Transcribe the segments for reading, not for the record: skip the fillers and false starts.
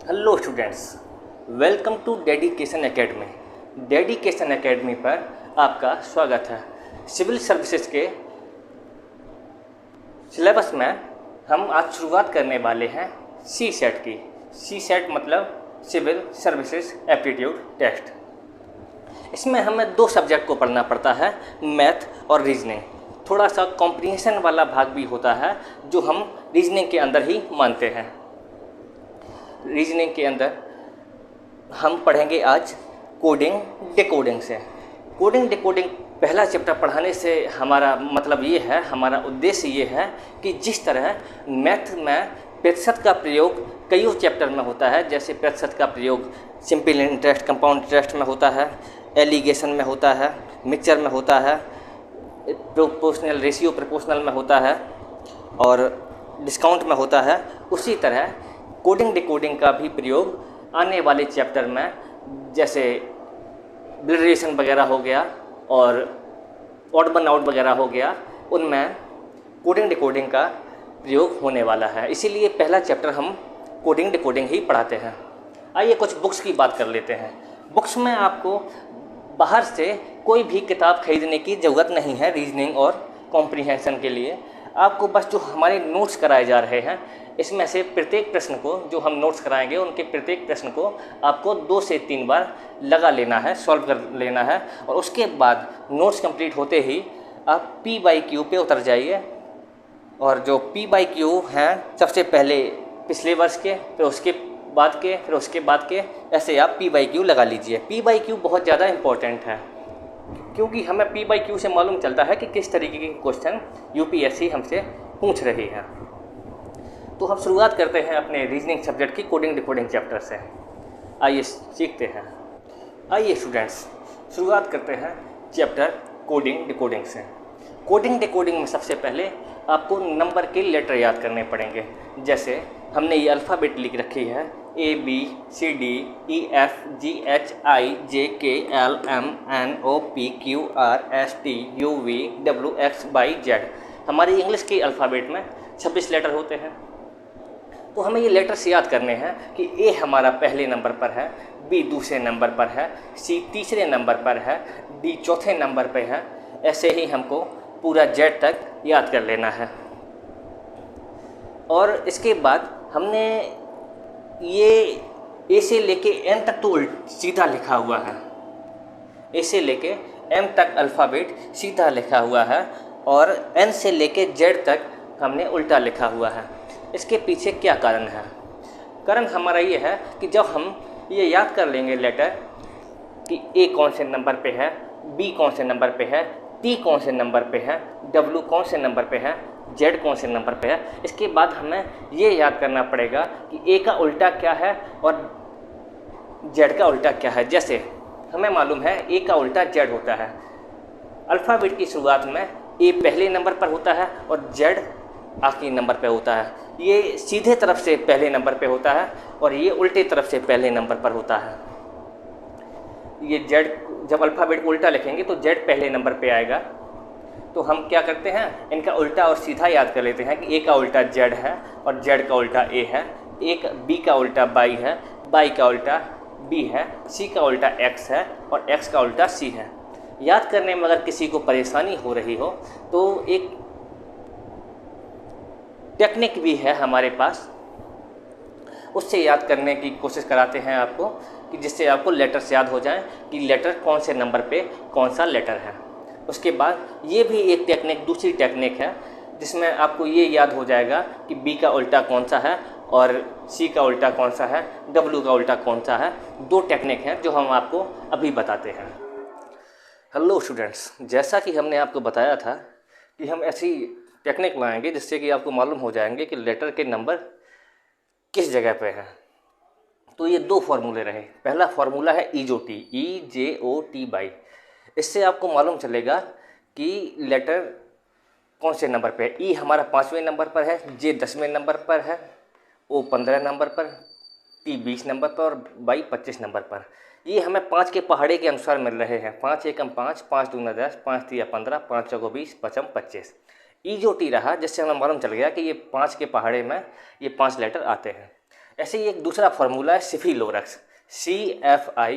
Hello students, welcome to Dedication Academy. Dedication Academy पर आपका स्वागत है। सिविल सर्विसेज के सिलेबस में हम आज शुरुआत करने वाले हैं सी सेट की। सी सेट मतलब सिविल सर्विसेज एप्टीट्यूड टेस्ट। इसमें हमें दो सब्जेक्ट को पढ़ना पड़ता है, मैथ और रीजनिंग। थोड़ा सा कॉम्प्रिहेंशन वाला भाग भी होता है जो हम रीजनिंग के अंदर ही मानते हैं। रीजनिंग के अंदर हम पढ़ेंगे आज कोडिंग डिकोडिंग से। कोडिंग डिकोडिंग पहला चैप्टर पढ़ाने से हमारा मतलब ये है, हमारा उद्देश्य ये है कि जिस तरह मैथ में प्रतिशत का प्रयोग कई चैप्टर में होता है, जैसे प्रतिशत का प्रयोग सिंपल इंटरेस्ट, कंपाउंड इंटरेस्ट में होता है, एलिगेशन में होता है, मिक्सचर में होता है, प्रोपोर्शनल रेशियो प्रोपोर्शनल में होता है और डिस्काउंट में होता है, उसी तरह कोडिंग डिकोडिंग का भी प्रयोग आने वाले चैप्टर में, जैसे ब्लिटरेशन वगैरह हो गया और ऑड वन आउट वगैरह हो गया, उनमें कोडिंग डिकोडिंग का प्रयोग होने वाला है। इसीलिए पहला चैप्टर हम कोडिंग डिकोडिंग ही पढ़ाते हैं। आइए कुछ बुक्स की बात कर लेते हैं। बुक्स में आपको बाहर से कोई भी किताब खरीदने की ज़रूरत नहीं है। रीजनिंग और कॉम्प्रिहेंशन के लिए आपको बस जो हमारे नोट्स कराए जा रहे हैं, इसमें से प्रत्येक प्रश्न को, जो हम नोट्स कराएंगे उनके प्रत्येक प्रश्न को आपको 2 से 3 बार लगा लेना है, सॉल्व कर लेना है, और उसके बाद नोट्स कंप्लीट होते ही आप P/Q पे उतर जाइए। और जो P/Q हैं सबसे पहले पिछले वर्ष के, फिर उसके बाद के, फिर उसके बाद के, ऐसे आप P/Q लगा लीजिए। P/Q बहुत ज़्यादा इम्पोर्टेंट है क्योंकि हमें P/Q से मालूम चलता है कि किस तरीके के क्वेश्चन UPSC हमसे पूछ रही है। तो हम शुरुआत करते हैं अपने रीजनिंग सब्जेक्ट की कोडिंग डिकोडिंग चैप्टर से। आइए सीखते हैं। आइए स्टूडेंट्स, शुरुआत करते हैं चैप्टर कोडिंग डिकोडिंग से। कोडिंग डिकोडिंग में सबसे पहले आपको नंबर के लेटर याद करने पड़ेंगे। जैसे हमने ये अल्फ़ाबेट लिख रखी है ABCDEFGHIJKLMNOPQRSTUVWXYZ। हमारी इंग्लिश के अल्फ़ाबेट में 26 लेटर होते हैं। तो हमें ये लेटर्स याद करने हैं कि ए हमारा पहले नंबर पर है, बी दूसरे नंबर पर है, सी तीसरे नंबर पर है, डी चौथे नंबर पर है। ऐसे ही हमको पूरा जेड तक याद कर लेना है। और इसके बाद हमने ये ए से लेके एन तक तो सीधा लिखा हुआ है। ए से लेके एम तक अल्फ़ाबेट सीधा लिखा हुआ है और एन से लेके जेड तक हमने उल्टा लिखा हुआ है। इसके पीछे क्या कारण है? कारण हमारा ये है कि जब हम ये याद कर लेंगे लेटर कि ए कौन से नंबर पे है, बी कौन से नंबर पे है, टी कौन से नंबर पे है, डब्ल्यू कौन से नंबर पे है, जेड कौन से नंबर पे है, इसके बाद हमें ये याद करना पड़ेगा कि ए का उल्टा क्या है और जेड का उल्टा क्या है। जैसे हमें मालूम है ए का उल्टा जेड होता है। अल्फ़ाबेट की शुरुआत में ए पहले नंबर पर होता है और जेड आखिरी नंबर पे होता है। ये सीधे तरफ से पहले नंबर पे होता है और ये उल्टे तरफ से पहले नंबर पर होता है। ये जेड, जब अल्फ़ाबेट उल्टा लिखेंगे तो जेड पहले नंबर पे आएगा। तो हम क्या करते हैं, इनका उल्टा और सीधा याद कर लेते हैं कि ए का उल्टा जेड है और जेड का उल्टा ए है, एक बी का उल्टा बाई है, बाई का उल्टा बी है, सी का उल्टा एक्स है और एक्स का उल्टा सी है। याद करने में अगर किसी को परेशानी हो रही हो तो एक टेक्निक भी है हमारे पास, उससे याद करने की कोशिश कराते हैं आपको कि जिससे आपको लेटर्स याद हो जाएं कि लेटर कौन से नंबर पे कौन सा लेटर है। उसके बाद ये भी एक टेक्निक, दूसरी टेक्निक है जिसमें आपको ये याद हो जाएगा कि बी का उल्टा कौन सा है और सी का उल्टा कौन सा है, डब्ल्यू का उल्टा कौन सा है। 2 टेक्निक हैं जो हम आपको अभी बताते हैं। हेलो स्टूडेंट्स, जैसा कि हमने आपको बताया था कि हम ऐसी टेक्निक लाएंगे जिससे कि आपको मालूम हो जाएंगे कि लेटर के नंबर किस जगह पे हैं। तो ये 2 फार्मूले रहे। पहला फार्मूला है EJOT, EJOT/। इससे आपको मालूम चलेगा कि लेटर कौन से नंबर पे है। ई हमारा 5वें नंबर पर है, जे 10वें नंबर पर है, ओ 15 नंबर पर, टी 20 नंबर पर और बाई 25 नंबर पर। ये हमें 5 के पहाड़े के अनुसार मिल रहे हैं। 5 एकम 5, 5 दूना 10, 5 तिया 15, 5 चौको 20, 5 25। EJOT रहा जिससे हमें मालूम चल गया कि ये 5 के पहाड़े में ये 5 लेटर आते हैं। ऐसे ही एक दूसरा फार्मूला है सिफिलोरक्स, CFILORUX।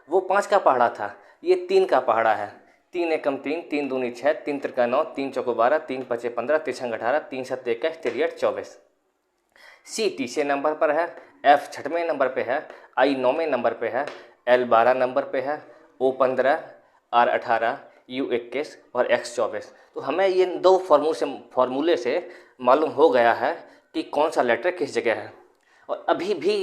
वो 5 का पहाड़ा था, ये 3 का पहाड़ा है। 3 एकम 3, 3 दूनी 6, 3 त्रिका 9, 3 चौको 12, 3 पचे 15, 3 छंग 18, 3 सत्त 21, 3 8 24। C तीसरे नंबर पर है, F छठवें नंबर पे है, I 9वें नंबर पे है, L 12 नंबर पे है, O 15, R 18, U 21 और X 24। तो हमें ये दो फार्मूले से मालूम हो गया है कि कौन सा लेटर किस जगह है। और अभी भी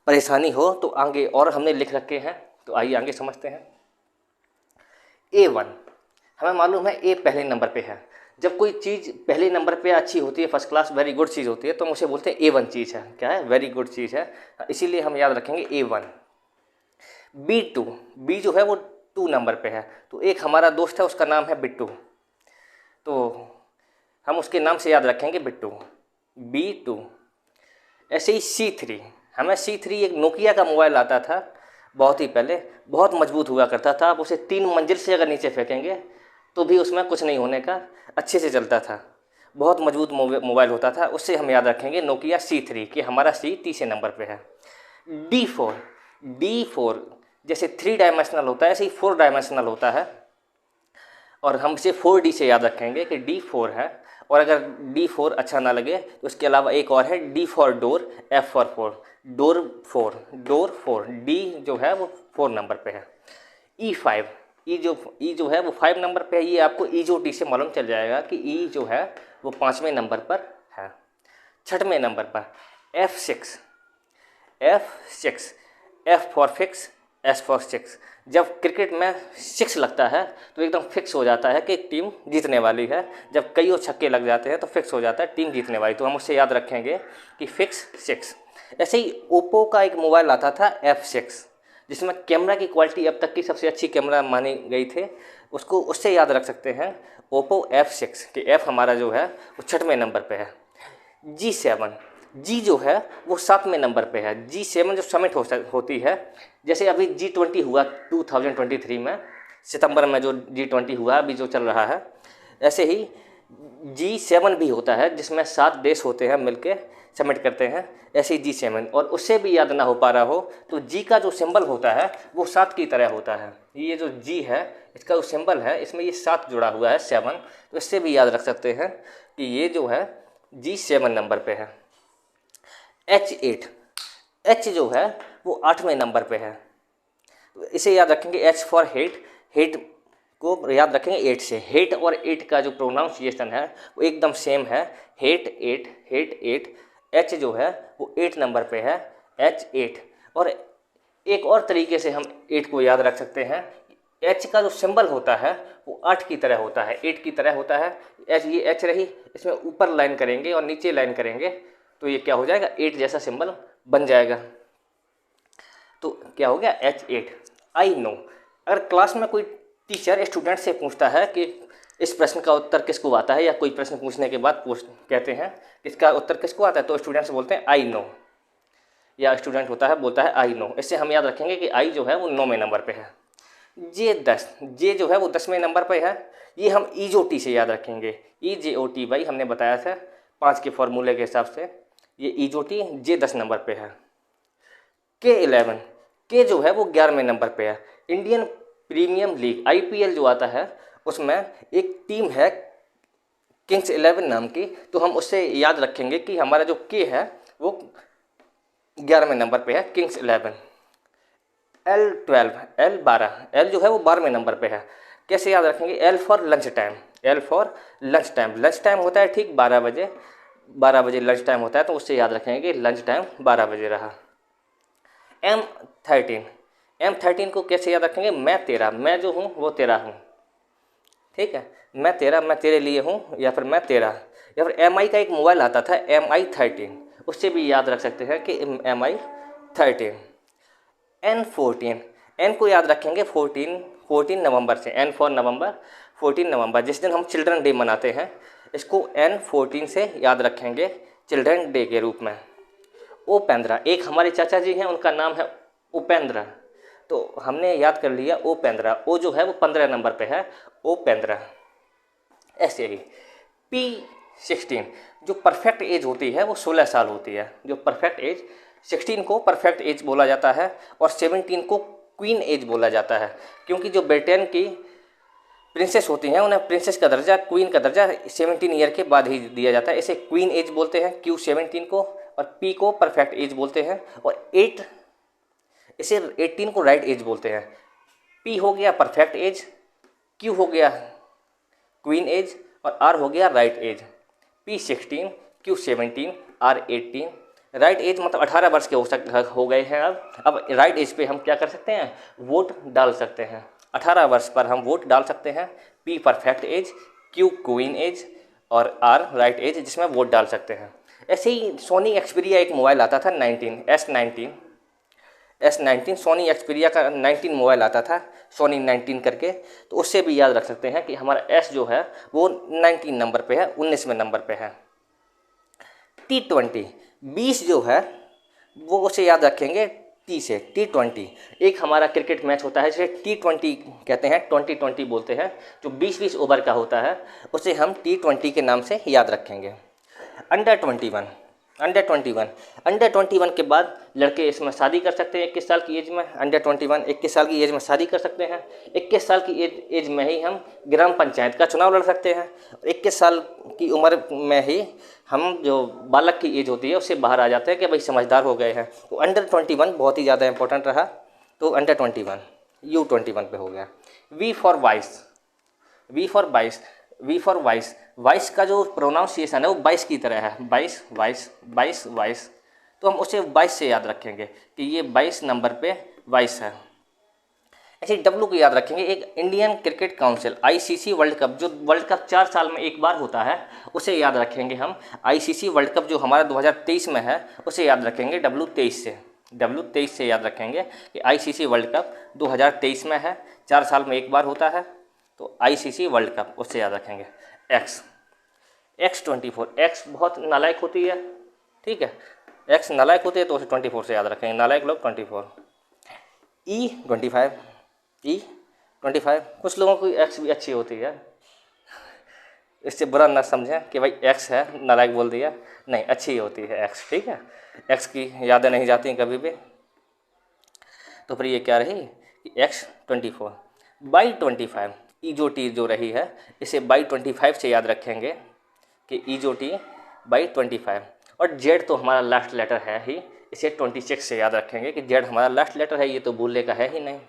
परेशानी हो तो आगे और हमने लिख रखे हैं, तो आइए आगे समझते हैं। A1 हमें मालूम है A पहले नंबर पे है। जब कोई चीज़ पहले नंबर पे अच्छी होती है, फर्स्ट क्लास वेरी गुड चीज़ होती है, तो हम उसे बोलते हैं A1 चीज़ है। क्या है? वेरी गुड चीज़ है, इसीलिए हम याद रखेंगे A1। B2, B जो है वो 2 नंबर पे है, तो एक हमारा दोस्त है उसका नाम है बिट्टू, तो हम उसके नाम से याद रखेंगे बिट्टू, B2। ऐसे ही C3, हमें C3 एक नोकिया का मोबाइल आता था बहुत ही पहले, बहुत मजबूत हुआ करता था। आप उसे 3 मंजिल से अगर नीचे फेंकेंगे तो भी उसमें कुछ नहीं होने का, अच्छे से चलता था, बहुत मजबूत मोबाइल होता था। उससे हम याद रखेंगे नोकिया C3 कि हमारा C तीसरे नंबर पे है। D4 जैसे 3 डायमेंशनल होता है ऐसे ही 4 डायमेंशनल होता है, और हम इसे 4D से याद रखेंगे कि D4 है। और अगर D4 अच्छा ना लगे तो उसके अलावा एक और है D for door, F for 4, door 4, D जो है वो 4 नंबर पे है। E5, E जो है वो 5 नंबर पे है। ये आपको E जो T से मालूम चल जाएगा कि E जो है वो 5वें नंबर पर है। छठवें नंबर पर F6, F for fix, S for 6। जब क्रिकेट में 6 लगता है तो एकदम फिक्स हो जाता है कि टीम जीतने वाली है। जब कई और छक्के लग जाते हैं तो फिक्स हो जाता है टीम जीतने वाली, तो हम उससे याद रखेंगे कि फिक्स 6। ऐसे ही ओप्पो का एक मोबाइल आता था F6, जिसमें कैमरा की क्वालिटी अब तक की सबसे अच्छी कैमरा मानी गई थे, उससे याद रख सकते हैं ओप्पो F6 कि F हमारा जो है वो 6वें नंबर पे है। G7, G जो है वो 7वें नंबर पे है। G7 जो समिट होती है, जैसे अभी G20 हुआ 2023 में, सितंबर में जो G20 हुआ अभी जो चल रहा है, ऐसे ही G7 भी होता है जिसमें 7 देश होते हैं मिलके समिट करते हैं। ऐसे ही G7, और उससे भी याद ना हो पा रहा हो तो G का जो सिंबल होता है वो 7 की तरह होता है। ये जो G है इसका जो सिंबल है इसमें ये 7 जुड़ा हुआ है, 7, तो इससे भी याद रख सकते हैं कि ये जो है G7 नंबर पे है। H8, H जो है वो 8वें नंबर पे है, इसे याद रखेंगे H फॉर हेट, हेट को याद रखेंगे 8 से। हेट और 8 का जो प्रोनाउंसिएशन है वो एकदम सेम है, हेट 8, हेट 8। H जो है वो 8 नंबर पे है, H8। और एक और तरीके से हम 8 को याद रख सकते हैं, H का जो सिंबल होता है वो 8 की तरह होता है, 8 की तरह होता है। ये H रही, इसमें ऊपर लाइन करेंगे और नीचे लाइन करेंगे तो ये क्या हो जाएगा, 8 जैसा सिंबल बन जाएगा। तो क्या हो गया, H8। आई नो, अगर क्लास में कोई टीचर स्टूडेंट से पूछता है कि इस प्रश्न का उत्तर किसको आता है, या कोई प्रश्न पूछने के बाद कहते हैं इसका उत्तर किसको आता है, तो स्टूडेंट्स बोलते हैं आई नो, या स्टूडेंट होता है बोलता है आई नो। इससे हम याद रखेंगे कि आई जो है वो 9वें नंबर पे है। जे जो है वो 10वें नंबर पे है, ये हम EJOT से याद रखेंगे, EJOT भाई हमने बताया था 5 के फॉर्मूले के हिसाब से, ये EJOT जे 10 नंबर पे है। K11, के जो है वो 11वें नंबर पे है। इंडियन प्रीमियम लीग IPL जो आता है उसमें एक टीम है किंग्स 11 नाम की, तो हम उससे याद रखेंगे कि हमारा जो के है वो 11वें नंबर पे है, किंग्स 11। L12, L जो है वो 12वें नंबर पे है। कैसे याद रखेंगे, L for lunch time, L for lunch time. Lunch time होता है ठीक 12 बजे, 12 बजे लंच टाइम होता है, तो उससे याद रखेंगे कि लंच टाइम 12 बजे रहा। M13 को कैसे याद रखेंगे, मैं तेरा, मैं जो हूँ वो तेरा हूँ, ठीक है, मैं तेरा, मैं तेरे लिए हूँ, या फिर मैं तेरा। या फिर MI का एक मोबाइल आता था MI13, उससे भी याद रख सकते हैं कि MI13। N14, N को याद रखेंगे 14 नवंबर से, N फॉर नवंबर, 14 नवंबर जिस दिन हम चिल्ड्रन डे मनाते हैं, इसको N14 से याद रखेंगे चिल्ड्रन डे के रूप में। उपेंद्र, एक हमारे चाचा जी हैं उनका नाम है उपेंद्र, तो हमने याद कर लिया उपेंद्र। ओ जो है वो 15 नंबर पे है, उपेंद्र। ऐसे ही 16। जो परफेक्ट एज होती है वो 16 साल होती है। जो परफेक्ट एज 16 को परफेक्ट एज बोला जाता है और 17 को क्वीन एज बोला जाता है, क्योंकि जो ब्रिटेन की प्रिंसेस होती हैं उन्हें प्रिंसेस का दर्जा, क्वीन का दर्जा 17 ईयर के बाद ही दिया जाता है। इसे क्वीन एज बोलते हैं Q17 को, और P को परफेक्ट एज बोलते हैं, और 8 इसे 18 को राइट एज बोलते हैं। P हो गया परफेक्ट एज, Q हो गया क्वीन एज और R हो गया right as. P16, Q17, R18। Right as मतलब 18 वर्ष के हो गए हैं। अब राइट एज पे हम क्या कर सकते हैं, वोट डाल सकते हैं। 18 वर्ष पर हम वोट डाल सकते हैं। P perfect age, Q queen age और R राइट एज जिसमें वोट डाल सकते हैं। ऐसे ही सोनी एक्सपीरिया एक मोबाइल आता था S19 सोनी एक्सपीरिया का 19 मोबाइल आता था, सोनी 19 करके। तो उससे भी याद रख सकते हैं कि हमारा S जो है वो 19 नंबर पे है, 19वें नंबर पे है। T20 20 जो है वो उसे याद रखेंगे T से, T20 एक हमारा क्रिकेट मैच होता है जिसे T20 कहते हैं, 2020 बोलते हैं, जो 20-20 ओवर का होता है, उसे हम T20 के नाम से याद रखेंगे। अंडर 21 के बाद लड़के इसमें शादी कर सकते हैं 21 साल की एज में। अंडर 21 साल की एज में शादी कर सकते हैं। 21 साल की एज में ही हम ग्राम पंचायत का चुनाव लड़ सकते हैं। 21 साल की उम्र में ही हम जो बालक की एज होती है उससे बाहर आ जाते हैं कि भाई समझदार हो गए हैं। तो अंडर 21 बहुत ही ज़्यादा इंपॉर्टेंट रहा। तो अंडर 21 U21 पे हो गया। वी फॉर वाइस वाइस का जो प्रोनाउंसिएशन है वो 22 की तरह है, 22। तो हम उसे 22 से याद रखेंगे कि ये 22 नंबर पे 22 है। ऐसे W को याद रखेंगे, एक Indian cricket council ICC world cup, जो वर्ल्ड कप 4 साल में एक बार होता है, उसे याद रखेंगे हम। ICC वर्ल्ड कप जो हमारा 2023 में है उसे याद रखेंगे W23 से याद रखेंगे कि ICC वर्ल्ड कप 2023 में है, 4 साल में एक बार होता है। तो ICC वर्ल्ड कप उससे याद रखेंगे। X24 X बहुत नालायक होती है, ठीक है, X नालायक होती है तो उसे 24 से याद रखेंगे, नालायक लोग 24। E25 कुछ लोगों की X भी अच्छी होती है, इससे बुरा ना समझें कि भाई X है नालायक बोल दिया, नहीं, अच्छी होती है X, ठीक है। X की यादें नहीं जाती कभी भी। तो फिर ये क्या रही कि X24 Y25 E जो रही है इसे Y25 से याद रखेंगे कि Y25। और Z तो हमारा लास्ट लेटर है ही, इसे 26 से याद रखेंगे कि Z हमारा लास्ट लेटर है, ये तो भूलने का है ही नहीं,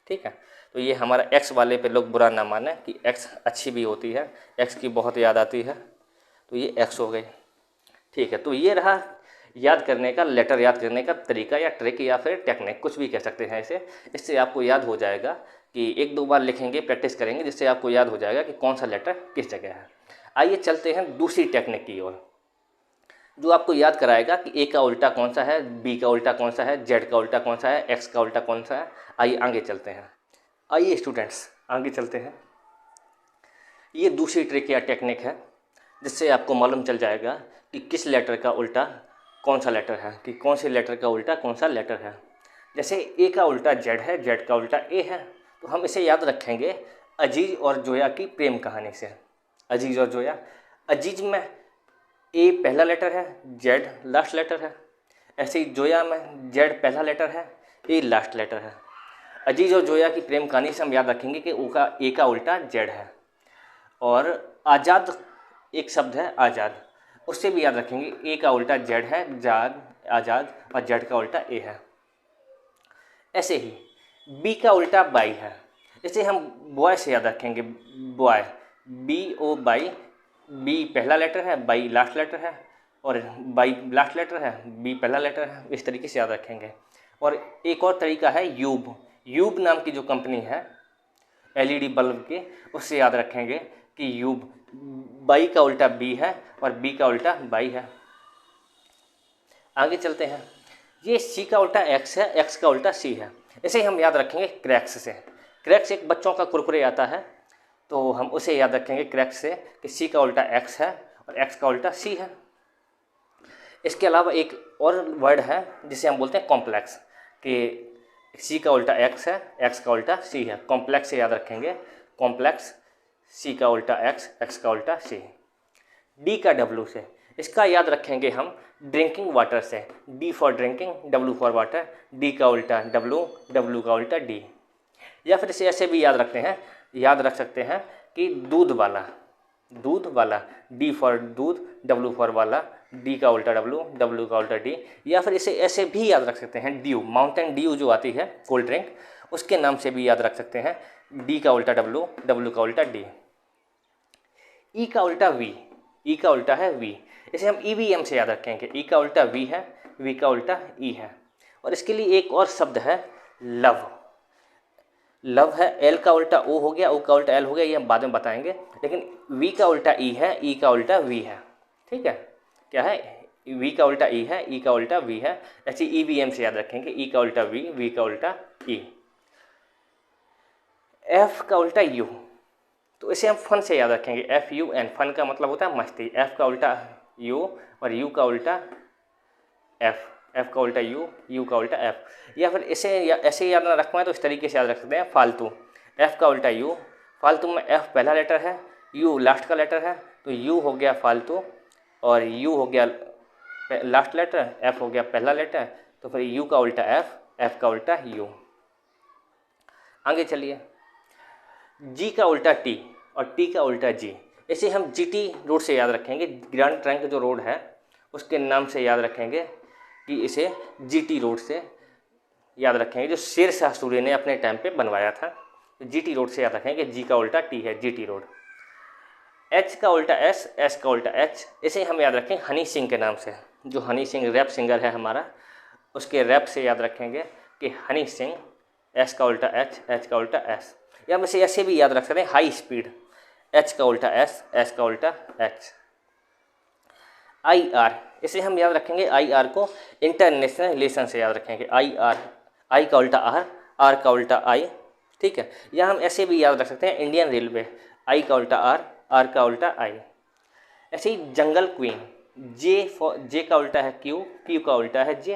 ठीक है। तो ये हमारा X वाले पे लोग बुरा ना माने कि X अच्छी भी होती है, X की बहुत याद आती है, तो ये X हो गई, ठीक है। तो ये रहा याद करने का, लेटर याद करने का तरीका या ट्रिक या फिर टेक्निक, कुछ भी कह सकते हैं इसे। इससे आपको याद हो जाएगा कि 1-2 बार लिखेंगे, प्रैक्टिस करेंगे, जिससे आपको याद हो जाएगा कि कौन सा लेटर किस जगह है। आइए चलते हैं दूसरी टेक्निक की ओर, जो आपको याद कराएगा कि A का उल्टा कौन सा है, B का उल्टा कौन सा है, Z का उल्टा कौन सा है, X का उल्टा कौन सा है। आइए आगे चलते हैं। आइए स्टूडेंट्स आगे चलते हैं। ये दूसरी ट्रिक या टेक्निक है जिससे आपको मालूम चल जाएगा कि किस लेटर का उल्टा कौन सा लेटर है, कि कौन से लेटर का उल्टा कौन सा लेटर है। जैसे A का उल्टा Z है, Z का उल्टा A है, तो हम इसे याद रखेंगे अजीज और जोया की प्रेम कहानी से। अजीज और जोया, अजीज में A पहला लेटर है, Z लास्ट लेटर है। ऐसे ही जोया में Z पहला लेटर है, A लास्ट लेटर है। अजीज और जोया की प्रेम कहानी से हम याद रखेंगे कि A का उल्टा Z है। और आज़ाद एक शब्द है आज़ाद, उससे भी याद रखेंगे A का उल्टा Z है, आज़ाद, और Z का उल्टा A है। ऐसे ही B का उल्टा बाई है, इसे हम बॉय से याद रखेंगे, बॉय, BOY, B पहला लेटर है, बाई लास्ट लेटर है, और बाई लास्ट लेटर है, B पहला लेटर है, इस तरीके से याद रखेंगे। और एक और तरीका है यूब नाम की जो कंपनी है LED बल्ब की, उससे याद रखेंगे कि यूब, बाई का उल्टा B है और B का उल्टा बाई है। आगे चलते हैं। ये C का उल्टा X है, X का उल्टा C है, इसे हम याद रखेंगे क्रैक्स से। क्रैक्स एक बच्चों का कुरकुरे आता है, तो हम उसे याद रखेंगे क्रैक्स से कि C का उल्टा X है और X का उल्टा C है। इसके अलावा एक और वर्ड है जिसे हम बोलते हैं कॉम्प्लेक्स, कि C का उल्टा X है, X का उल्टा C है, कॉम्प्लेक्स से याद रखेंगे, कॉम्प्लेक्स, C का उल्टा X, X का उल्टा C। डी का डब्लू से, इसका याद रखेंगे हम ड्रिंकिंग वाटर से, D for drinking, W for water, D का उल्टा डब्लू, डब्लू का उल्टा डी। या फिर इसे ऐसे भी याद रख सकते हैं कि दूध वाला, दूध वाला, डी फॉर दूध, डब्लू फॉर वाला, डी का उल्टा डब्लू, डब्लू का उल्टा डी। या फिर इसे ऐसे भी याद रख सकते हैं ड्यू, माउंटेन ड्यू जो आती है कोल्ड ड्रिंक, उसके नाम से भी याद रख सकते हैं, डी का उल्टा डब्लू, डब्लू का उल्टा डी। ई का उल्टा वी, ई का उल्टा है वी, इसे हम ईवीएम से याद रखेंगे, ई का उल्टा वी है, वी का उल्टा ई है। और इसके लिए एक और शब्द है लव, लव है, एल का उल्टा ओ हो गया, ओ का उल्टा एल हो गया, ये हम बाद में बताएंगे, लेकिन वी का उल्टा ई है, ई का उल्टा वी है, ठीक है, क्या है, वी का उल्टा ई है, ई का उल्टा वी है, ऐसे ईवीएम से याद रखेंगे, ई का उल्टा वी, वी का उल्टा ई। एफ का उल्टा यू, तो इसे हम फन से याद रखेंगे, एफ यू एन, फन का मतलब होता है मस्ती, एफ का उल्टा यू और यू का उल्टा एफ, एफ का उल्टा यू, यू का उल्टा एफ। या फिर इसे ऐसे याद ना रखना है तो इस तरीके से याद रख सकते हैं, फालतू, एफ का उल्टा यू, फालतू में एफ पहला लेटर है, यू लास्ट का लेटर है, तो यू हो गया फालतू और यू हो गया लास्ट लेटर, एफ हो गया पहला लेटर, तो फिर यू का उल्टा एफ, एफ का उल्टा यू। आगे चलिए, जी का उल्टा टी और टी का उल्टा जी, इसे हम जीटी रोड से याद रखेंगे, ग्रैंड ट्रंक जो रोड है उसके नाम से याद रखेंगे कि इसे जीटी रोड से याद रखेंगे, जो शेरशाह सूरी ने अपने टाइम पे बनवाया था, तो जीटी रोड से याद रखेंगे, जी का उल्टा टी है, जीटी रोड। एच का उल्टा एस, एस का उल्टा एच, इसे हम याद रखें हनी सिंह के नाम से, जो हनी सिंह रैप सिंगर है हमारा, उसके रैप से याद रखेंगे कि हनी सिंह, एस का उल्टा एच, एच का उल्टा एस। या हम इसे ऐसे भी याद रख सकते हैं हाई स्पीड, एच का उल्टा एस, एस का उल्टा एच। आई आर, इसे हम याद रखेंगे, आई आर को इंटरनेशनल रिलेशन से याद रखेंगे, आई आर, आई का उल्टा आर, आर का उल्टा आई, ठीक है। या हम ऐसे भी याद रख सकते हैं इंडियन रेलवे, आई का उल्टा आर का उल्टा आई। ऐसे ही जंगल क्वीन, जे का उल्टा है क्यू, क्यू का उल्टा है जे,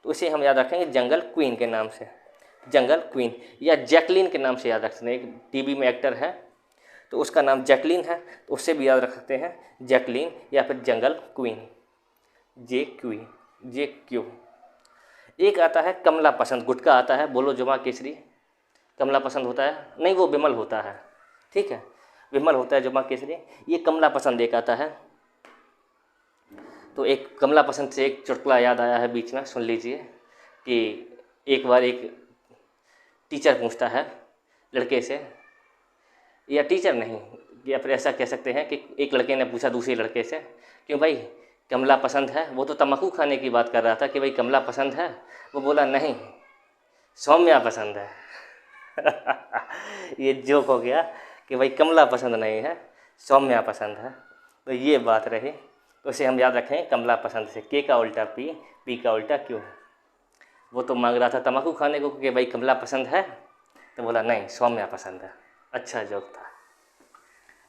तो इसे हम याद रखेंगे जंगल क्वीन के नाम से, जंगल क्वीन। या जैकलीन के नाम से याद रख सकते हैं, एक टीवी में एक्टर है तो उसका नाम जैकलीन है, तो उससे भी याद रख सकते हैं जैकलीन, या फिर जंगल क्वीन, जे क्यू। एक आता है कमला पसंद, गुटका आता है, बोलो जुमा केसरी, कमला पसंद होता है, नहीं वो विमल होता है, ठीक है, विमल होता है जुमा केसरी, ये कमला पसंद एक आता है। तो एक कमला पसंद से एक चुटकुला याद आया है बीच में, सुन लीजिए कि एक बार एक टीचर पूछता है लड़के से, या टीचर नहीं, या फिर ऐसा कह सकते हैं कि एक लड़के ने पूछा दूसरे लड़के से, क्यों भाई कमला पसंद है, वो तो तम्बाकू खाने की बात कर रहा था कि भाई कमला पसंद है, वो बोला नहीं सौम्या पसंद है। ये जोक हो गया कि भाई कमला पसंद नहीं है, सौम्या पसंद है, तो ये बात रही, तो इसे हम याद रखें कमला पसंद से, के का उल्टा पी, पी का उल्टा क्यों। वो तो मांग रहा था तम्बाकू खाने को कि भाई कमला पसंद है, तो बोला नहीं सौम्या पसंद है, अच्छा जोक था।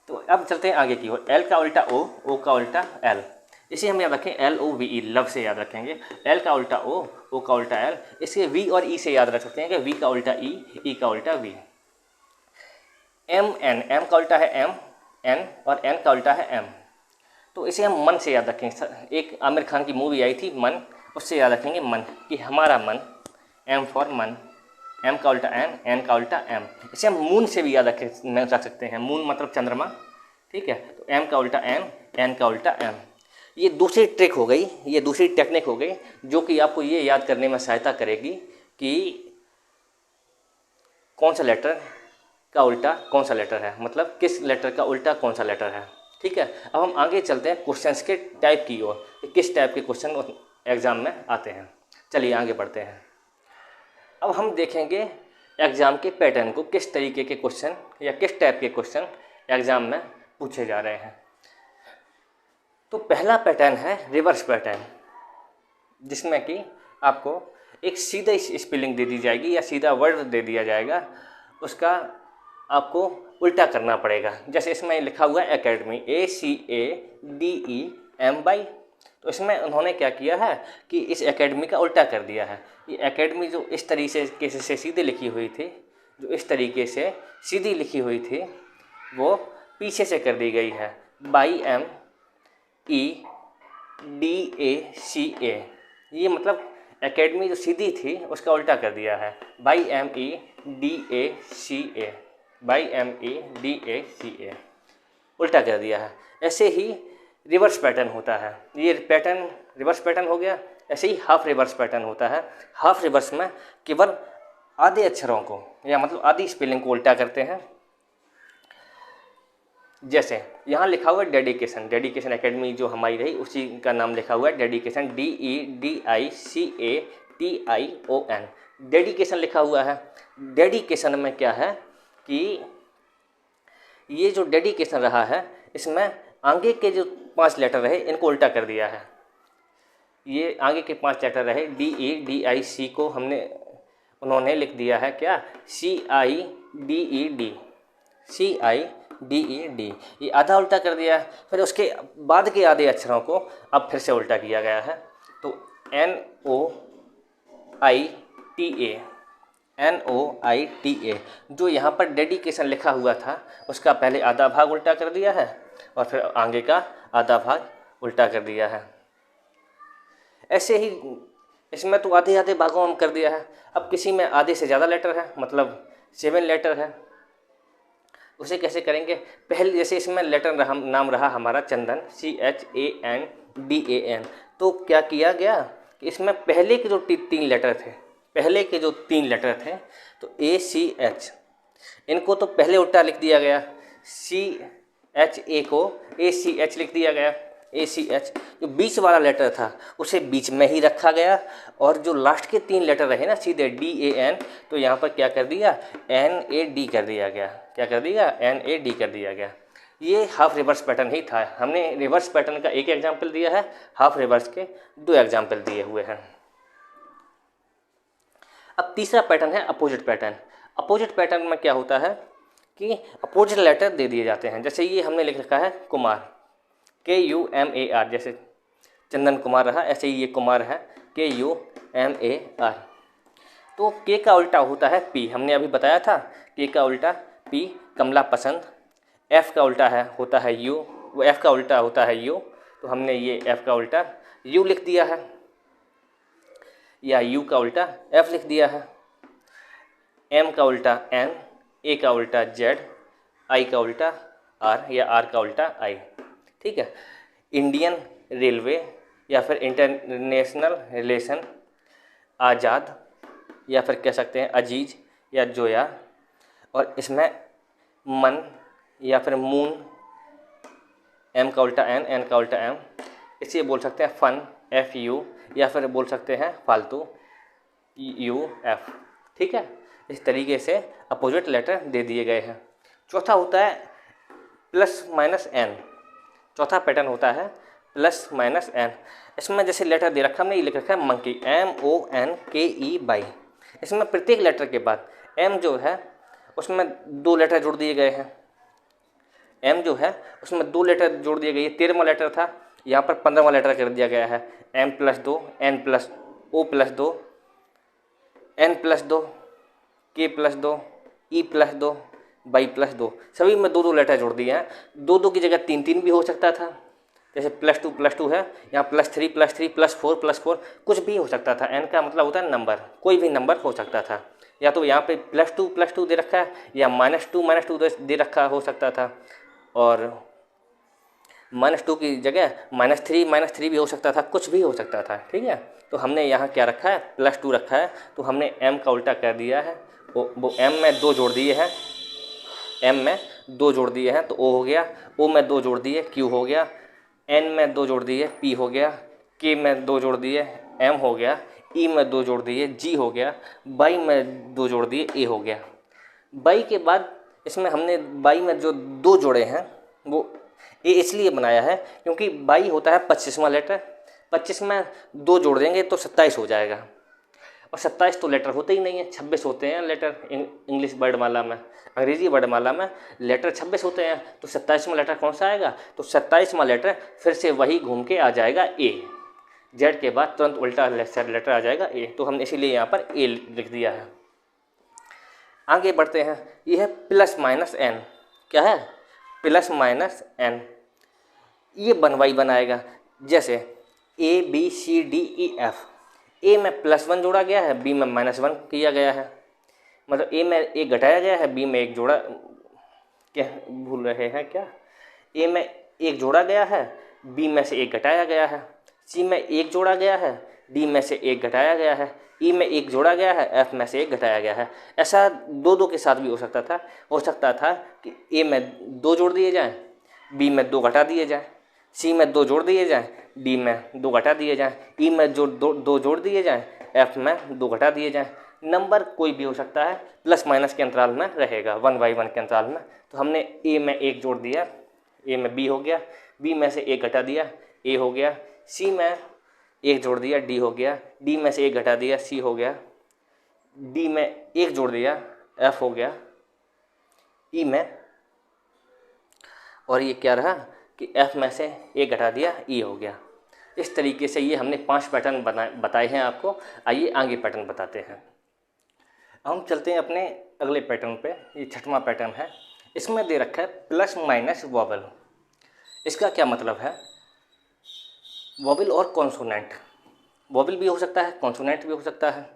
तो अब चलते हैं आगे की ओर, एल का उल्टा ओ का उल्टा एल, इसे हम याद रखें LOVE, लव से याद रखेंगे, एल का उल्टा ओ का उल्टा एल, इसे वी और ई से याद रख सकते हैं कि वी का उल्टा ई का उल्टा वी। एम का उल्टा है एन और एन का उल्टा है एम, तो इसे हम मन से याद रखेंगे, एक आमिर खान की मूवी आई थी मन, उससे याद रखेंगे मन, कि हमारा मन, एम फॉर मन, एम का उल्टा एन का उल्टा एम। इसे हम मून से भी याद रख सकते हैं, मून मतलब चंद्रमा, ठीक है, तो एम का उल्टा एन का उल्टा एम। ये दूसरी ट्रिक हो गई, ये दूसरी टेक्निक हो गई जो कि आपको ये याद करने में सहायता करेगी कि कौन सा लेटर का उल्टा कौन सा लेटर है, मतलब किस लेटर का उल्टा कौन सा लेटर है, ठीक है। अब हम आगे चलते हैं क्वेश्चंस के टाइप की ओर, किस टाइप के क्वेश्चन एग्ज़ाम में आते हैं। चलिए आगे बढ़ते हैं। अब हम देखेंगे एग्ज़ाम के पैटर्न को, किस तरीके के क्वेश्चन या किस टाइप के क्वेश्चन एग्ज़ाम में पूछे जा रहे हैं। तो पहला पैटर्न है रिवर्स पैटर्न, जिसमें कि आपको एक सीधा स्पेलिंग दे दी जाएगी या सीधा वर्ड दे दिया जाएगा, उसका आपको उल्टा करना पड़ेगा। जैसे इसमें लिखा हुआ है एकेडमी, ACADEMY, तो इसमें उन्होंने क्या किया है कि इस एकेडमी का उल्टा कर दिया है। ये एकेडमी जो इस तरीके से सीधे लिखी हुई थी, जो इस तरीके से सीधी लिखी हुई थी, वो पीछे से कर दी गई है, बाई एम MEDACA, ये मतलब एकेडमी जो सीधी थी उसका उल्टा कर दिया है, बाई MEDACA, बाई MEDACA उल्टा कर दिया है। ऐसे ही रिवर्स पैटर्न होता है, ये पैटर्न रिवर्स पैटर्न हो गया। ऐसे ही हाफ रिवर्स पैटर्न होता है। हाफ रिवर्स में केवल आधे अक्षरों को या मतलब आधी स्पेलिंग को उल्टा करते हैं। जैसे यहाँ लिखा हुआ है डेडिकेशन, डेडिकेशन एकेडमी जो हमारी रही उसी का नाम लिखा हुआ है डेडिकेशन, DEDICATION, डेडिकेशन लिखा हुआ है। डेडिकेशन में क्या है कि ये जो डेडिकेशन रहा है इसमें आगे के जो 5 लेटर रहे इनको उल्टा कर दिया है। ये आगे के 5 लेटर रहे DEDIC को उन्होंने लिख दिया है क्या, CIDED, CIDED, ये आधा उल्टा कर दिया है। फिर उसके बाद के आधे अक्षरों को अब फिर से उल्टा किया गया है। तो NOITA, जो यहाँ पर डेडिकेशन लिखा हुआ था उसका पहले आधा भाग उल्टा कर दिया है और फिर आगे का आधा भाग उल्टा कर दिया है। ऐसे ही इसमें तो आधे आधे भागों में कर दिया है। अब किसी में आधे से ज़्यादा लेटर है, मतलब 7 लेटर है, उसे कैसे करेंगे। पहले जैसे इसमें लेटर नाम रहा हमारा चंदन, CHANDAN, तो क्या किया गया कि इसमें पहले के जो 3 लेटर थे, तो ACH, इनको तो पहले उल्टा लिख दिया गया, CHA को ACH लिख दिया गया, ACH। जो बीच वाला लेटर था उसे बीच में ही रखा गया और जो लास्ट के 3 लेटर रहे ना सीधे DAN, तो यहाँ पर क्या कर दिया, NAD कर दिया गया। क्या कर दिया, NAD कर दिया गया। ये हाफ रिवर्स पैटर्न ही था। हमने रिवर्स पैटर्न का एक एग्जाम्पल दिया है, हाफ रिवर्स के 2 एग्जाम्पल दिए हुए हैं। अब तीसरा पैटर्न है अपोजिट पैटर्न। अपोजिट पैटर्न में क्या होता है कि अपोजिट लेटर दे दिए जाते हैं। जैसे ये हमने लिख रखा है कुमार, KUMAR, जैसे चंदन कुमार रहा, ऐसे ही ये कुमार है, KUMAR। तो के का उल्टा होता है P, हमने अभी बताया था, के का उल्टा P, कमला पसंद। F का उल्टा होता है U, वो F का उल्टा होता है U, तो हमने ये F का उल्टा U लिख दिया है, या U का उल्टा F लिख दिया है। M का उल्टा N, A का उल्टा Z, I का उल्टा R या R का उल्टा I। ठीक है। इंडियन रेलवे या फिर इंटरनेशनल रिलेशन, आज़ाद या फिर कह सकते हैं अजीज या जोया। और इसमें मन या फिर मून, M का उल्टा N, N का उल्टा M। इसे बोल सकते हैं फन, FU, या फिर बोल सकते हैं फालतू, UF। ठीक है। इस तरीके से अपोजिट लेटर दे दिए गए हैं। चौथा होता है प्लस माइनस N। चौथा पैटर्न होता है प्लस माइनस N। इसमें जैसे लेटर दे रखा हमने, ये लिख रखा है मंकी, MONKEY। इसमें प्रत्येक लेटर के बाद M जो है उसमें 2 लेटर जोड़ दिए गए हैं। M जो है उसमें 2 लेटर जोड़ दिए गए। 13वां लेटर था, यहाँ पर 15वां लेटर कर दिया गया है। M+2, N+O+2, N+2, K+2, E+2, Y+2, सभी में 2-2 लेटर जोड़ दिए हैं। 2-2 की जगह 3-3 भी हो सकता था। जैसे +2 है, यहाँ +3 +4 कुछ भी हो सकता था। N का मतलब होता है नंबर, कोई भी नंबर हो सकता था। या तो यहाँ पे +2 दे रखा है या -2 दे रखा हो सकता था, और -2 की जगह -3 भी हो सकता था, कुछ भी हो सकता था। ठीक है। तो हमने यहाँ क्या रखा है, +2 रखा है, तो हमने M का उल्टा कर दिया है। वो M में 2 जोड़ दिए हैं, M में 2 जोड़ दिए हैं तो O हो गया, O में 2 जोड़ दिए Q हो गया, N में 2 जोड़ दिए P हो गया, K में 2 जोड़ दिए M हो गया, E में 2 जोड़ दिए G हो गया, Y में 2 जोड़ दिए A हो गया। Y के बाद इसमें हमने Y में जो 2 जोड़े हैं वो A इसलिए बनाया है क्योंकि Y होता है 25वां लेटर। 25 में 2 जोड़ देंगे तो 27 हो जाएगा, और 27 तो लेटर होते ही नहीं है, 26 होते हैं लेटर। इंग्लिश वर्डमाला में, अंग्रेजी वर्डमाला में लेटर 26 होते हैं, तो 27वां लेटर कौन सा आएगा, तो 27वां लेटर फिर से वही घूम के आ जाएगा A। Z के बाद तुरंत उल्टा लेटर आ जाएगा A, तो हमने इसीलिए यहाँ पर A लिख दिया है। आगे बढ़ते हैं। ये है +-N। क्या है, +-N। ये 1/1 आएगा। जैसे A B C D E F, A में +1 जोड़ा गया है, बी में -1 किया गया है, मतलब ए में 1 घटाया गया है, बी में 1 जोड़ा, क्या भूल रहे हैं क्या, ए में 1 जोड़ा गया है, बी में से 1 घटाया गया है, सी में 1 जोड़ा गया है, डी में से 1 घटाया गया है, ई में 1 जोड़ा गया है, एफ में से 1 घटाया गया है। ऐसा 2-2 के साथ भी हो सकता था कि ए में 2 जोड़ दिए जाएं, बी में 2 घटा दिए जाएं, सी में 2 जोड़ दिए जाएं, डी में 2 घटा दिए जाएं, ई में जो 2 जोड़ दिए जाएं, एफ में 2 घटा दिए जाएं। नंबर कोई भी हो सकता है, प्लस माइनस के अंतराल में रहेगा, 1/1 के अंतराल में। तो हमने ए में 1 जोड़ दिया, ए में बी हो गया, बी में से 1 घटा दिया, ए हो गया, सी में 1 जोड़ दिया, डी हो गया, डी में से 1 घटा दिया, सी हो गया, डी में 1 जोड़ दिया, एफ हो गया, ई में, और ये क्या रहा कि एफ में से 1 घटा दिया, ई हो गया। इस तरीके से ये हमने 5 पैटर्न बताए हैं आपको। आइए आगे पैटर्न बताते हैं। हम चलते हैं अपने अगले पैटर्न पे। ये 6वां पैटर्न है। इसमें दे रखा है प्लस माइनस वॉवल। इसका क्या मतलब है? वॉवल और कॉन्सोनेंट, वॉवल भी हो सकता है, कॉन्सोनेंट भी हो सकता है।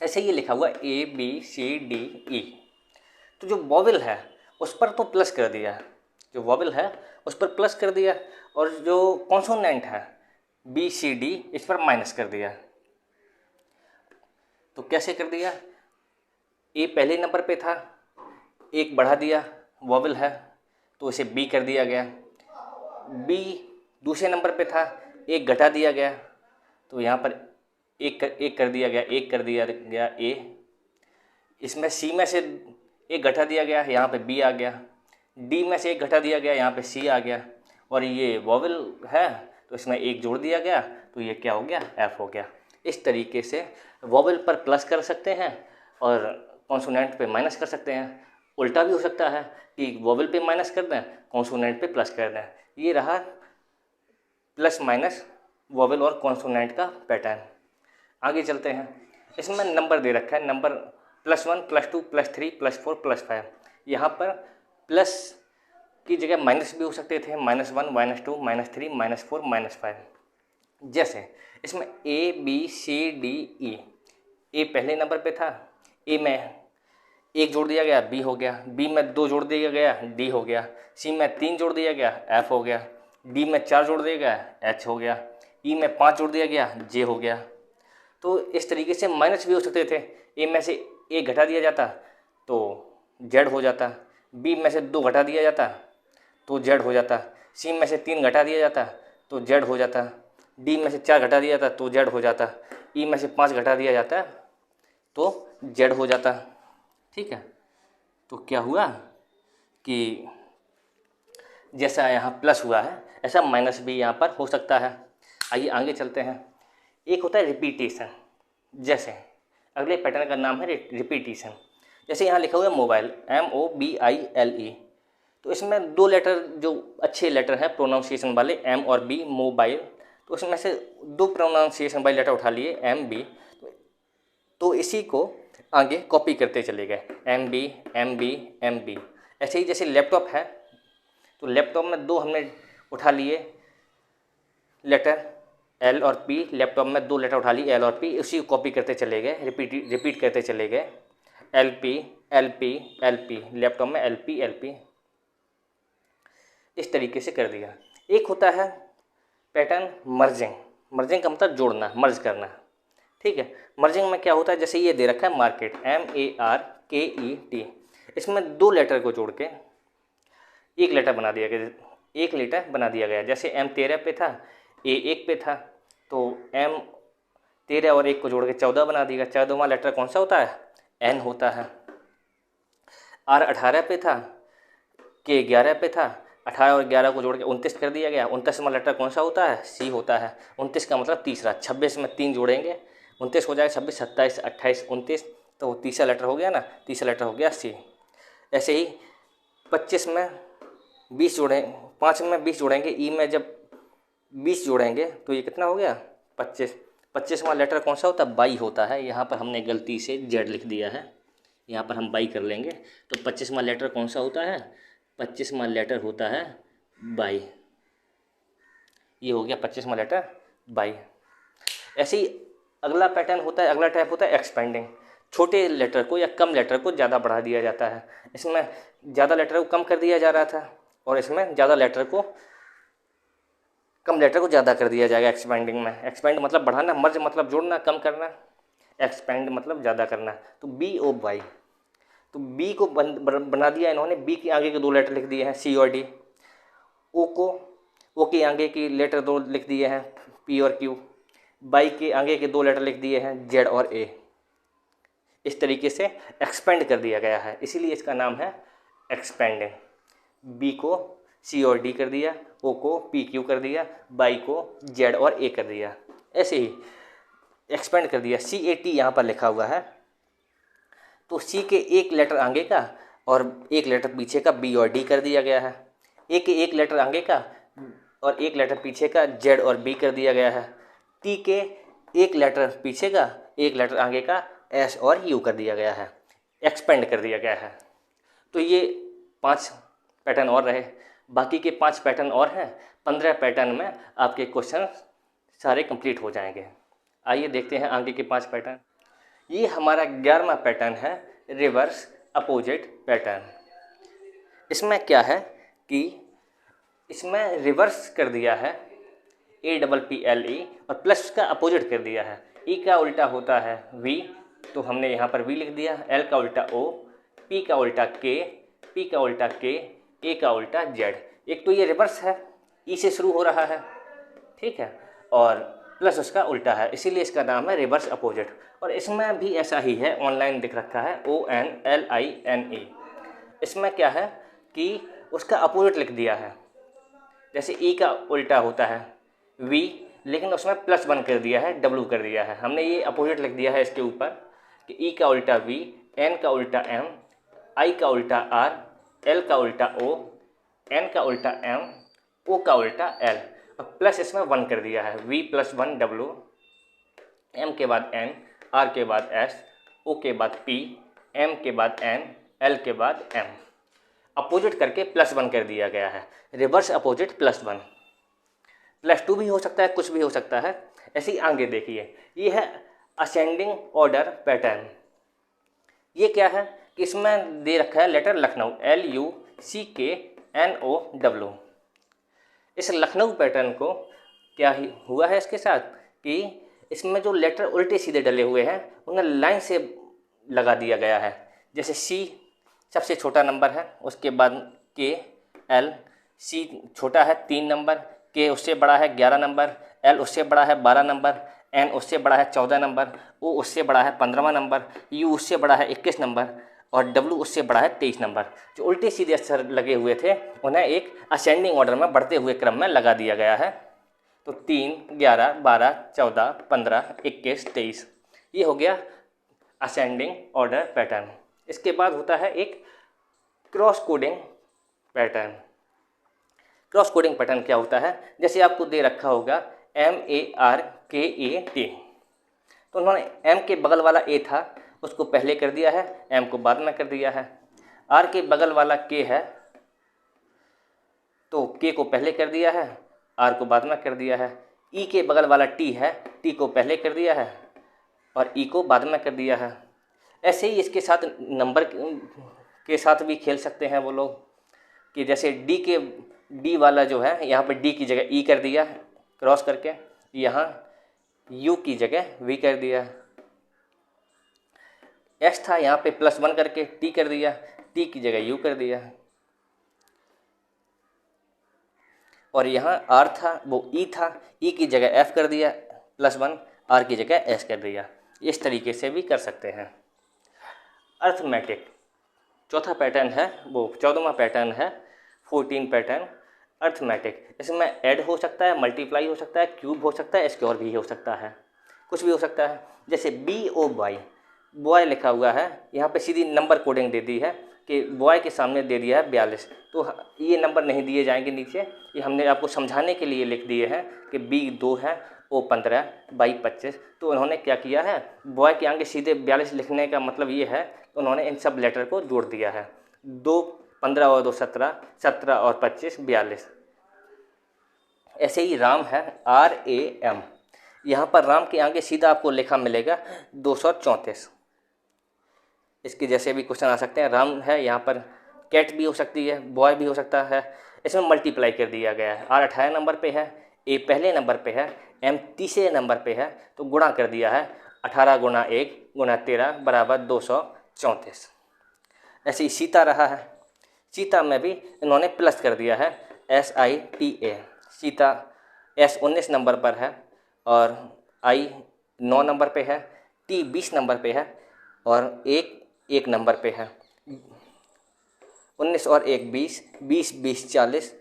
ऐसे ये लिखा हुआ ए बी सी डी ई, तो जो वॉवल है उस पर तो प्लस कर दिया, जो वॉवल है उस पर प्लस कर दिया, और जो कॉन्सोनेंट है बी सी डी इस पर माइनस कर दिया। तो कैसे कर दिया? ए पहले नंबर पे था, 1 बढ़ा दिया, वॉवल है तो इसे बी कर दिया गया। बी दूसरे नंबर पे था, 1 घटा दिया गया, तो यहाँ पर एक कर दिया गया, 1 कर दिया गया ए। इसमें सी में से 1 घटा दिया गया, यहाँ पे बी आ गया। डी में से 1 घटा दिया गया, यहाँ पे सी आ गया। और ये वॉवल है तो इसमें 1 जोड़ दिया गया, तो ये क्या हो गया? एफ हो गया। इस तरीके से वॉवल पर प्लस कर सकते हैं और कॉन्सोनेंट पे माइनस कर सकते हैं। उल्टा भी हो सकता है कि वॉवल पे माइनस कर दें, कॉन्सोनेंट पे प्लस कर दें। ये रहा प्लस माइनस वॉवल और कॉन्सोनेंट का पैटर्न। आगे चलते हैं। इसमें नंबर दे रखा है, नंबर +1 +2 +3 +4 +5। यहाँ पर प्लस की जगह माइनस भी हो सकते थे, -1 -2 -3 -4 -5। जैसे इसमें ए बी सी डी ई, ए पहले नंबर पे था, ए में 1 जोड़ दिया गया, बी हो गया। बी में 2 जोड़ दिया गया, डी हो गया। सी में 3 जोड़ दिया गया, एफ हो गया। डी में 4 जोड़ दिया गया, एच हो गया। ई में 5 जोड़ दिया गया, जे हो गया। तो इस तरीके से माइनस भी हो सकते थे। ए में से 1 घटा दिया जाता तो जेड हो जाता, बी में से 2 घटा दिया जाता तो जेड हो जाता, सी में से 3 घटा दिया जाता तो जेड हो जाता, डी में से 4 घटा दिया जाता तो जेड हो जाता, ई में से 5 घटा दिया जाता तो जेड हो जाता। ठीक है, तो क्या हुआ कि जैसा यहाँ प्लस हुआ है ऐसा माइनस भी यहाँ पर हो सकता है। आइए आगे चलते हैं। एक होता है रिपीटेशन। जैसे अगले पैटर्न का नाम है रिपीटेशन। जैसे यहाँ लिखा हुआ है मोबाइल, MOBILE, तो इसमें 2 लेटर जो अच्छे लेटर हैं प्रोनाउंसिएशन वाले, M और B, मोबाइल, तो उसमें से 2 प्रोनाउंसिएशन वाले लेटर उठा लिए, MB, तो इसी को आगे कॉपी करते चले गए, MB MB MB। ऐसे ही जैसे लैपटॉप है तो लैपटॉप में 2 हमने उठा लिए लेटर L और P, लैपटॉप में 2 लेटर उठा लिए L और P, उसी को कॉपी करते चले गए, रिपीट करते चले गए, LP LP LP, लैपटॉप में LP LP, इस तरीके से कर दिया। एक होता है पैटर्न मर्जिंग। मर्जिंग का मतलब जोड़ना, मर्ज करना। ठीक है, मर्जिंग में क्या होता है? जैसे ये दे रखा है मार्केट, MARKET, इसमें 2 लेटर को जोड़ के एक लेटर बना दिया गया, एक लेटर बना दिया गया। जैसे M 13 पे था, A 1 पे था, तो M 13 और 1 को जोड़ के 14 बना दिया। 14वां लेटर कौन सा होता है? N होता है। R 18 पे था, K 11 पे था, 18 और 11 को जोड़ के 29 कर दिया गया। 29वां लेटर कौन सा होता है? C होता है। 29 का मतलब तीसरा। 26 में 3 जोड़ेंगे, 29 हो जाएगा 26, 27, 28, 29, तो तीसरा लेटर हो गया ना, तीसरा लेटर हो गया C। ऐसे ही 25 में 20 जोड़ें, 5 में 20 जोड़ेंगे, ई में जब 20 जोड़ेंगे तो ये कितना हो गया? 25। 25वां लेटर कौन सा होता है? बाई होता है। यहाँ पर हमने गलती से जेड लिख दिया है, यहाँ पर हम बाई कर लेंगे। तो 25वां लेटर कौन सा होता है? 25वां लेटर होता है बाई। ये हो गया 25वां लेटर बाई। ऐसे ही अगला पैटर्न होता है, अगला टाइप होता है एक्सपेंडिंग। छोटे लेटर को या कम लेटर को ज़्यादा बढ़ा दिया जाता है। इसमें ज़्यादा लेटर को कम कर दिया जा रहा था और इसमें ज़्यादा लेटर को कम लेटर को ज़्यादा कर दिया जाएगा एक्सपेंडिंग में। एक्सपेंड मतलब बढ़ाना, मर्ज मतलब जोड़ना, कम करना, एक्सपेंड मतलब ज़्यादा करना। तो बी ओ वाई, तो बी को बना दिया इन्होंने, बी के आगे के 2 लेटर लिख दिए हैं सी और डी। ओ के आगे की लेटर 2 लिख दिए हैं पी और क्यू। बाई के आगे के 2 लेटर लिख दिए हैं जेड और ए। इस तरीके से एक्सपेंड कर दिया गया है, इसीलिए इसका नाम है एक्सपेंडिंग। बी को सी और डी कर दिया, ओ को पी क्यू कर दिया, बाई को जेड और ए कर दिया, ऐसे ही एक्सपेंड कर दिया। सी ए टी यहाँ पर लिखा हुआ है, तो सी के एक लेटर आगे का और एक लेटर पीछे का बी और डी कर दिया गया है। ए के एक लेटर आगे का और एक लेटर पीछे का जेड और बी कर दिया गया है। टी के एक लेटर पीछे का, एक लेटर आगे का एस और यू कर दिया गया है, एक्सपेंड कर दिया गया है। तो ये 5 पैटर्न और रहे, बाकी के 5 पैटर्न और हैं। 15 पैटर्न में आपके क्वेश्चन सारे कंप्लीट हो जाएंगे। आइए देखते हैं आगे के 5 पैटर्न। ये हमारा 11वां पैटर्न है रिवर्स अपोजिट पैटर्न। इसमें क्या है कि इसमें रिवर्स कर दिया है APPLE और प्लस का अपोजिट कर दिया है। ई का उल्टा होता है V, तो हमने यहाँ पर V लिख दिया। L का उल्टा O, P का उल्टा K, P का उल्टा K, A का उल्टा Z। एक तो ये रिवर्स है, E से शुरू हो रहा है, ठीक है, और प्लस उसका उल्टा है, इसीलिए इसका नाम है रिवर्स अपोजिट। और इसमें भी ऐसा ही है, ऑनलाइन दिख रखा है ONLINE। इसमें क्या है कि उसका अपोजिट लिख दिया है। जैसे E का उल्टा होता है V, लेकिन उसमें +1 कर दिया है, W कर दिया है। हमने ये अपोजिट लिख दिया है इसके ऊपर कि E का उल्टा V, N का उल्टा M, I का उल्टा R, L का उल्टा O, N का उल्टा M, O का उल्टा L, और प्लस इसमें 1 कर दिया है, V + 1 W, M के बाद N, R के बाद S, O के बाद P, M के बाद N, L के बाद M। अपोजिट करके +1 कर दिया गया है, रिवर्स अपोजिट +1। +2 भी हो सकता है, कुछ भी हो सकता है। ऐसे ही आगे देखिए, ये है असेंडिंग ऑर्डर पैटर्न। ये क्या है कि इसमें दे रखा है लेटर लखनऊ, LUCKNOW। इस लखनऊ पैटर्न को क्या ही हुआ है इसके साथ कि इसमें जो लेटर उल्टे सीधे डले हुए हैं उन्हें लाइन से लगा दिया गया है। जैसे C सबसे छोटा नंबर है, उसके बाद K, L, C छोटा है 3 नंबर, K उससे बड़ा है 11 नंबर, L उससे बड़ा है 12 नंबर, N उससे बड़ा है 14 नंबर, O उससे बड़ा है 15वां नंबर, U उससे बड़ा है 21 नंबर और W उससे बड़ा है 23 नंबर। जो उल्टे सीधे अक्षर लगे हुए थे उन्हें एक असेंडिंग ऑर्डर में बढ़ते हुए क्रम में लगा दिया गया है। तो 3, 11, 12, 14, 15, 21, 23, ये हो गया असेंडिंग ऑर्डर पैटर्न। इसके बाद होता है एक cross coding pattern. Cross coding pattern क्या होता है, जैसे आपको दे रखा होगा MARKAT, तो उन्होंने M के बगल वाला A था उसको पहले कर दिया है, M को बाद में कर दिया है। R के बगल वाला K है तो K को पहले कर दिया है, R को बाद में कर दिया है। E के बगल वाला T है, T को पहले कर दिया है और E को बाद में कर दिया है। ऐसे ही इसके साथ नंबर के साथ भी खेल सकते हैं वो लोग कि जैसे D वाला जो है यहाँ पर D की जगह E कर दिया क्रॉस करके, यहाँ U की जगह V कर दिया। S था यहाँ पे +1 करके T कर दिया, T की जगह U कर दिया। और यहाँ R था वो E था, E की जगह F कर दिया +1, R की जगह S कर दिया। इस तरीके से भी कर सकते हैं। अर्थमेटिक चौथा पैटर्न है, वो 14वां पैटर्न है 14 पैटर्न अर्थमेटिक। इसमें ऐड हो सकता है, मल्टीप्लाई हो सकता है, क्यूब हो सकता है, स्क्वायर भी हो सकता है, कुछ भी हो सकता है। जैसे BOY, बॉय लिखा हुआ है, यहाँ पे सीधी नंबर कोडिंग दे दी है कि बॉय के सामने दे दिया है 42, तो ये नंबर नहीं दिए जाएंगे नीचे, ये हमने आपको समझाने के लिए लिख दिए हैं कि B 2 है, O 15, Y 25। तो उन्होंने क्या किया है, बॉय के आगे सीधे 42 लिखने का मतलब ये है, तो उन्होंने इन सब लेटर को जोड़ दिया है। 2 15 और 2 17, 17 और 25 42, ऐसे ही राम है RAM। यहाँ पर राम के आगे सीधा आपको लिखा मिलेगा 234। इसके जैसे भी क्वेश्चन आ सकते हैं। राम है, यहाँ पर कैट भी हो सकती है, बॉय भी हो सकता है। इसमें मल्टीप्लाई कर दिया गया है। R 18 नंबर पे है, A पहले नंबर पे है, M तीसरे नंबर पे है, तो गुणा कर दिया है 18 गुणा 1 गुणा 13 बराबर 234। ऐसे ही सीता रहा है। सीता में भी इन्होंने प्लस कर दिया है SITA। सीता S 19 नंबर पर है और I 9 नंबर पे है, T 20 नंबर पे है और 1 नंबर पे है। 19 और 1 20, 20 20 40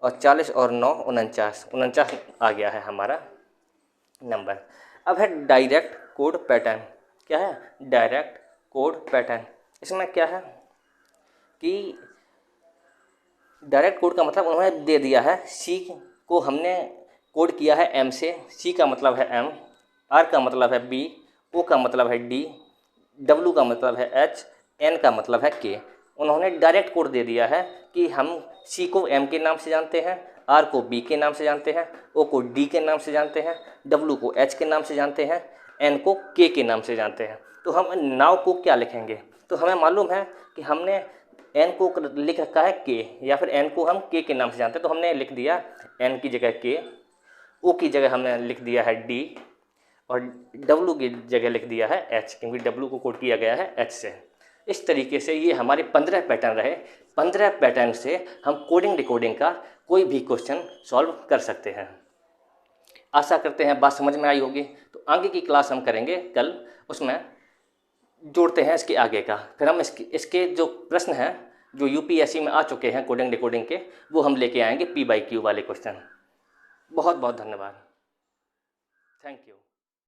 और 40 और 9 49 आ गया है हमारा नंबर। अब है डायरेक्ट कोड पैटर्न। क्या है? Direct code pattern. इसमें क्या है कि डायरेक्ट कोड का मतलब उन्होंने दे दिया है, सी को हमने कोड किया है M से। सी का मतलब है M, R का मतलब है B, O का मतलब है D, W का मतलब है H, N का मतलब है K। उन्होंने डायरेक्ट कोड दे दिया है कि हम C को M के नाम से जानते हैं, R को B के नाम से जानते हैं, O को D के नाम से जानते हैं, W को H के नाम से जानते हैं, N को K के नाम से जानते हैं। तो हम नाव को क्या लिखेंगे? तो हमें मालूम है कि हमने N को लिख रखा है K, या फिर N को हम K के नाम से जानते हैं, तो हमने लिख दिया N की जगह K, O की जगह हमने लिख दिया है D और W की जगह लिख दिया है H, क्योंकि W को कोड किया गया है H से। इस तरीके से ये हमारे 15 पैटर्न रहे। 15 पैटर्न से हम कोडिंग डिकोडिंग का कोई भी क्वेश्चन सॉल्व कर सकते हैं। आशा करते हैं बात समझ में आई होगी। तो आगे की क्लास हम करेंगे कल, उसमें जोड़ते हैं इसके आगे का। फिर हम इसके जो प्रश्न हैं जो UPSC में आ चुके हैं कोडिंग डिकोडिंग के, वो हम लेके आएंगे P/Q वाले क्वेश्चन। बहुत बहुत धन्यवाद। Thank you.